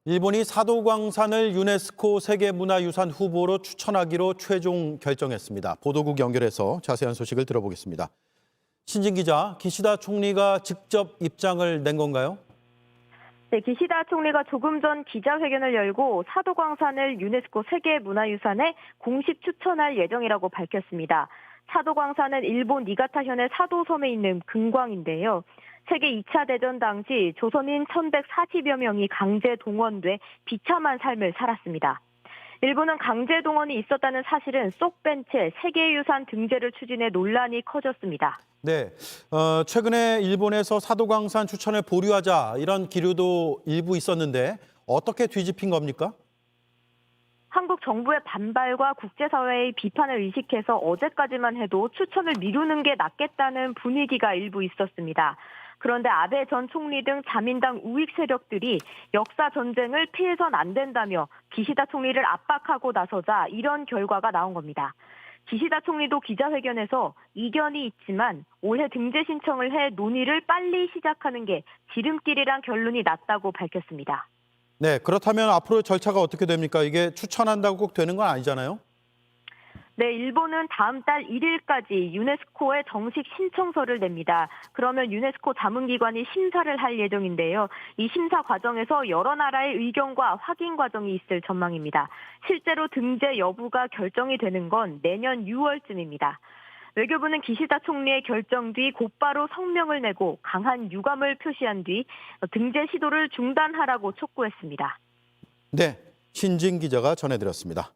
일본이 사도광산을 유네스코 세계문화유산 후보로 추천하기로 최종 결정했습니다. 보도국 연결해서 자세한 소식을 들어보겠습니다. 신진 기자, 기시다 총리가 직접 입장을 낸 건가요? 네, 기시다 총리가 조금 전 기자회견을 열고 사도광산을 유네스코 세계문화유산에 공식 추천할 예정이라고 밝혔습니다. 사도광산은 일본 니가타현의 사도섬에 있는 금광인데요. 세계 2차 대전 당시 조선인 1,140여 명이 강제 동원돼 비참한 삶을 살았습니다. 일본은 강제 동원이 있었다는 사실은 쏙 뺀 채 세계유산 등재를 추진해 논란이 커졌습니다. 네, 최근에 일본에서 사도광산 추천을 보류하자 이런 기류도 일부 있었는데 어떻게 뒤집힌 겁니까? 한국 정부의 반발과 국제사회의 비판을 의식해서 어제까지만 해도 추천을 미루는 게 낫겠다는 분위기가 일부 있었습니다. 그런데 아베 전 총리 등 자민당 우익 세력들이 역사 전쟁을 피해선 안 된다며 기시다 총리를 압박하고 나서자 이런 결과가 나온 겁니다. 기시다 총리도 기자회견에서 이견이 있지만 올해 등재 신청을 해 논의를 빨리 시작하는 게 지름길이란 결론이 났다고 밝혔습니다. 네, 그렇다면 앞으로 절차가 어떻게 됩니까? 이게 추천한다고 꼭 되는 건 아니잖아요? 네, 일본은 다음 달 1일까지 유네스코에 정식 신청서를 냅니다. 그러면 유네스코 자문기관이 심사를 할 예정인데요. 이 심사 과정에서 여러 나라의 의견과 확인 과정이 있을 전망입니다. 실제로 등재 여부가 결정이 되는 건 내년 6월쯤입니다. 외교부는 기시다 총리의 결정 뒤 곧바로 성명을 내고 강한 유감을 표시한 뒤 등재 시도를 중단하라고 촉구했습니다. 네, 신진 기자가 전해드렸습니다.